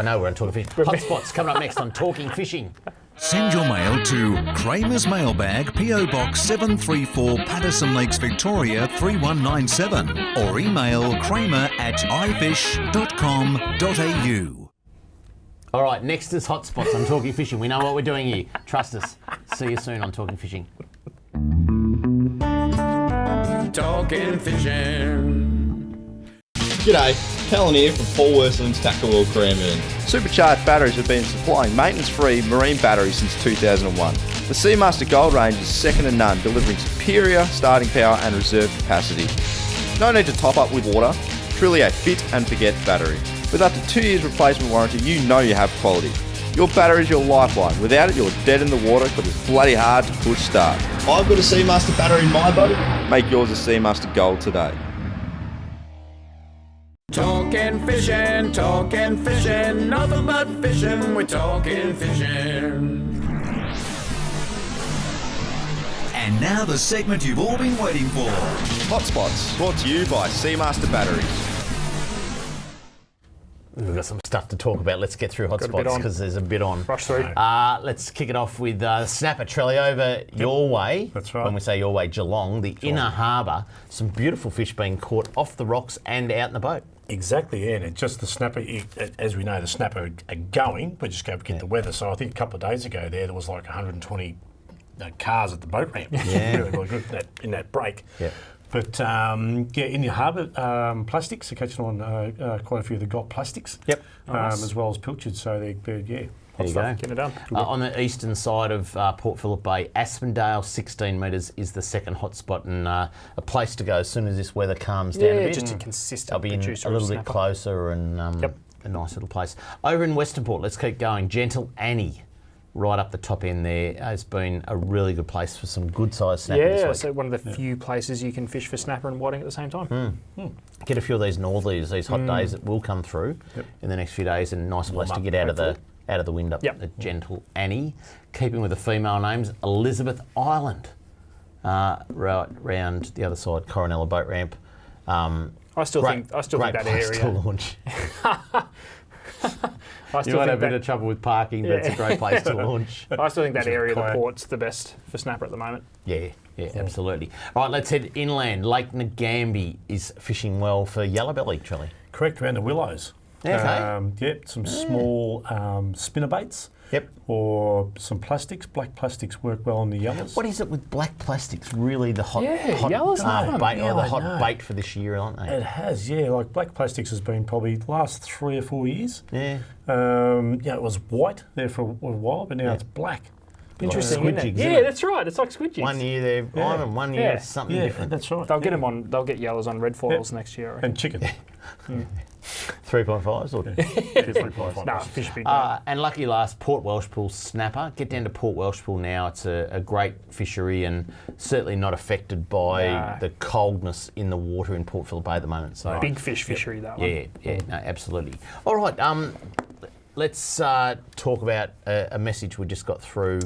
know we're on Talking Fishing. Hotspots coming up next on Talking Fishing. Send your mail to Kramer's Mailbag, PO Box 734, Patterson Lakes, Victoria 3197, or email kramer@ifish.com.au. All right, next is Hotspots on Talking Fishing. We know what we're doing here. Trust us. See you soon on Talking Fishing. Talking fishing. G'day, Callan here from Paul Worslam's Tackle World Cranbourne. Supercharged batteries have been supplying maintenance-free marine batteries since 2001. The Seamaster Gold range is second to none, delivering superior starting power and reserve capacity. No need to top up with water, truly a fit and forget battery. With up to 2 years replacement warranty, you know you have quality. Your battery's your lifeline. Without it, you're dead in the water because it's bloody hard to push start. I've got a Seamaster battery in my boat. Make yours a Seamaster Gold today. Talking fishing, nothing but fishing, we're talking fishing. And now the segment you've all been waiting for. Hotspots, brought to you by Seamaster Batteries. We've got some stuff to talk about. Let's get through a bit hotspots on. because there's a bit on. Rush through. Let's kick it off with Snapper Trelly over your way. That's right. When we say your way, Geelong, the inner harbour. Some beautiful fish being caught off the rocks and out in the boat. Exactly, yeah, and it's just the snapper, as we know, the snapper are going, we just go get the weather. So I think a couple of days ago there was like 120 cars at the boat ramp. Yeah. Really good in that break. Yeah. But in the harbour, plastics are catching on quite a few of the got plastics. Yep. As well as pilchards. So they're yeah. There you go. Get it done. On the eastern side of Port Phillip Bay, Aspendale, 16 metres is the second hotspot, and a place to go as soon as this weather calms down a bit. Just a consistent I'll be in producer a little of bit snapper. closer and a nice little place. Over in Western Port, let's keep going. Gentle Annie, right up the top end there, has been a really good place for some good sized snapper this Yeah, week. so one of the few places you can fish for snapper and whiting at the same time. Get a few of these northerlies, these hot days that will come through in the next few days, and nice place to up, get out of the hopefully. wind up Yep. at Gentle Annie. Keeping with the female names, Elizabeth Island, right round the other side, Coronella boat ramp. I still think great that place area. to launch. I You still might have think a bit of trouble with parking, but it's a great place to launch. I still think that area of the quiet. port's the best for snapper at the moment. Yeah, absolutely. All right, let's head inland. Lake Ngambie is fishing well for yellowbelly, Charlie. Correct, around the willows. Okay. Some small spinnerbaits. Yep. Or some plastics. Black plastics work well on the yellows. What is it with black plastics? Really, the hot, yellows love 'em. bait, Yeah, or the I hot know. bait for this year, aren't they? It has, yeah. Like black plastics has been probably the last 3 or 4 years. Yeah. It was white there for a while, but now it's black. Interesting, Squid isn't it? jigs, Yeah, isn't it? that's right. It's like squid jigs. 1 year they're on and 1 year Yeah. it's something Yeah, different. that's right. They'll get them on. They'll get yellows on red foils next year. I reckon. And chicken. 3.5s or 3.5. Nah, fish big. and lucky last, Port Welshpool snapper. Get down to Port Welshpool now. It's a great fishery and certainly not affected by the coldness in the water in Port Phillip Bay at the moment. So Big fish fishery, that one. yeah, no, absolutely. All right, let's talk about a message we just got through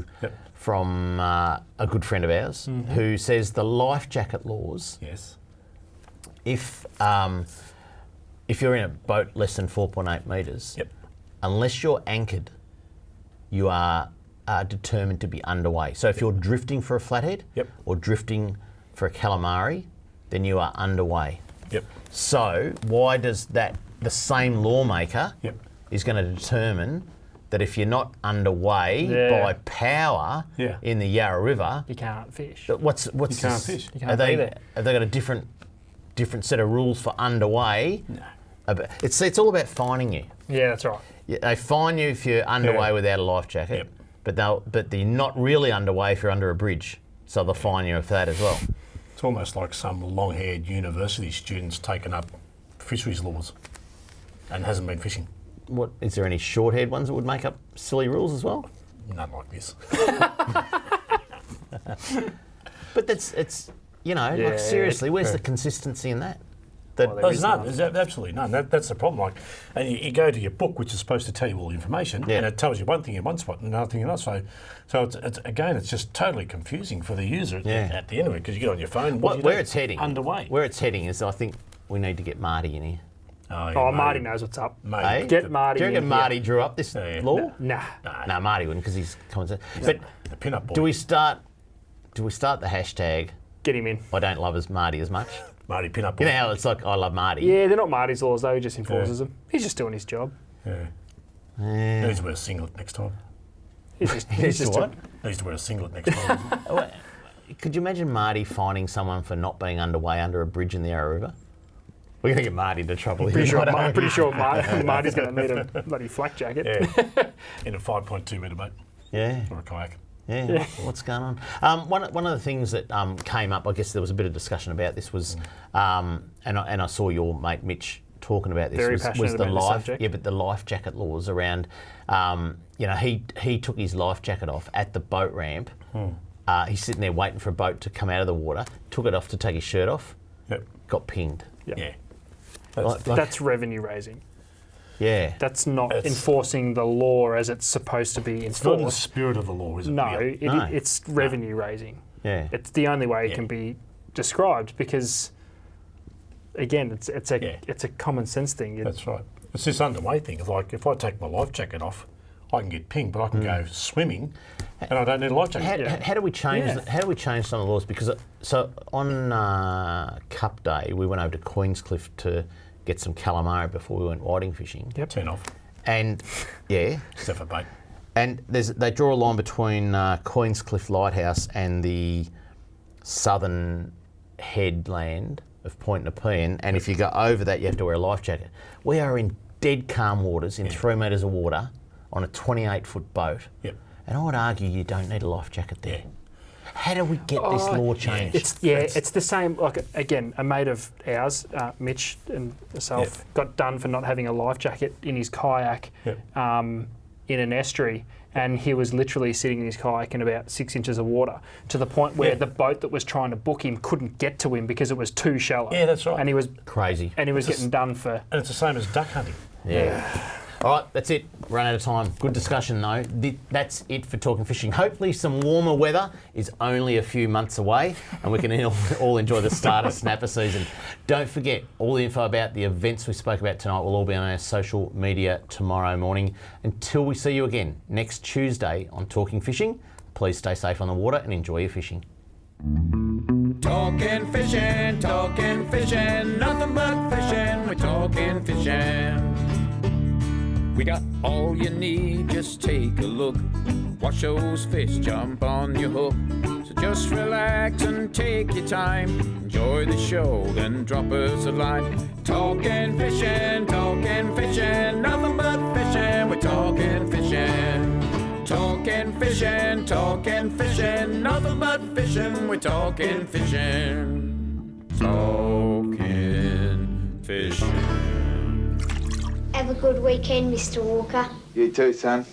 from a good friend of ours who says the life jacket laws. Yes. If you're in a boat less than 4.8 metres, unless you're anchored, you are determined to be underway. So if you're drifting for a flathead or drifting for a calamari, then you are underway. Yep. So why does the same lawmaker is going to determine that if you're not underway by power in the Yarra River, You can't fish. what's You can't this- fish. You can't Have they be there. got a different set of rules for underway? No. It's all about fining you. Yeah, that's right. Yeah, they fine you if you're underway without a life jacket, but they're not really underway if you're under a bridge. So they'll fine you for that as well. It's almost like some long-haired university students taking up fisheries laws and hasn't been fishing. What is there any short-haired ones that would make up silly rules as well? Not like this. But it's like seriously, where's the consistency in that? There's none. There's absolutely none. That's the problem. Like, and you go to your book, which is supposed to tell you all the information, and it tells you one thing in one spot and another thing in another. So it's just totally confusing for the user at the end of it because you get on your phone. Where it's heading underway. Where it's heading is I think we need to get Marty in here. Oh, Marty knows what's up. Hey? Get Marty Do you reckon in Marty here. drew up this law? Nah. No, Marty wouldn't because he's common sense. But the pin-up boy. do we start the hashtag? Get him in. I don't love Marty as much. Marty pin-up boy. You know how it's like I love Marty. Yeah, they're not Marty's laws though. He just enforces them. He's just doing his job. Yeah. Needs to wear a singlet next time. He's just what? Needs to wear a singlet next time. Could you imagine Marty finding someone for not being underway under a bridge in the Yarra River? We're going to get Marty into trouble Pretty here. sure Marty's going to need a bloody flak jacket. In a 5.2 metre boat. Yeah. Or a kayak. Yeah, what's going on? One of the things that came up, I guess there was a bit of discussion about this was, and I saw your mate Mitch talking about this Very was passionate the about this life. subject. Yeah, but the life jacket laws around. He took his life jacket off at the boat ramp. He's sitting there waiting for a boat to come out of the water. Took it off to take his shirt off. Yep. Got pinged. Yeah. That's revenue raising. Yeah. That's not enforcing the law as it's supposed to be It's not in the enforced. spirit of the law, is it? No, Yeah. it's revenue raising. Yeah. It's the only way it can be described because, again, it's a common sense thing. That's right. It's this underway thing. Like if I take my life jacket off, I can get pinged, but I can go swimming, and I don't need a life jacket. How do we change? How do we change some of the laws? Because on Cup Day, we went over to Queenscliff to get some calamari before we went whiting fishing. Yep. 10 off. And yeah, Except for bait. and they draw a line between Queenscliff Lighthouse and the southern headland of Point Nepean, and if you go over that, you have to wear a life jacket. We are in dead calm waters in 3 metres of water on a 28-foot boat. Yep. And I would argue you don't need a life jacket there. How do we get this law changed? It's the same. Like again, a mate of ours, Mitch and myself, got done for not having a life jacket in his kayak in an estuary, and he was literally sitting in his kayak in about 6 inches of water, to the point where the boat that was trying to book him couldn't get to him because it was too shallow. Yeah, that's right. And he was crazy. And he was getting done for. And it's the same as duck hunting. Yeah. All right, that's it. Run out of time. Good discussion, though. That's it for Talking Fishing. Hopefully some warmer weather is only a few months away and we can all enjoy the start of snapper season. Don't forget, all the info about the events we spoke about tonight will all be on our social media tomorrow morning. Until we see you again next Tuesday on Talking Fishing, please stay safe on the water and enjoy your fishing. Talking fishing, nothing but fishing, we're talking fishing. We got all you need, just take a look. Watch those fish jump on your hook. So just relax and take your time. Enjoy the show, then drop us a line. Talking fishing, nothing but fishing, we're talking fishing. Talking fishing, nothing but fishing, we're talking fishing. Talking fishing. Have a good weekend, Mr. Walker. You too, son.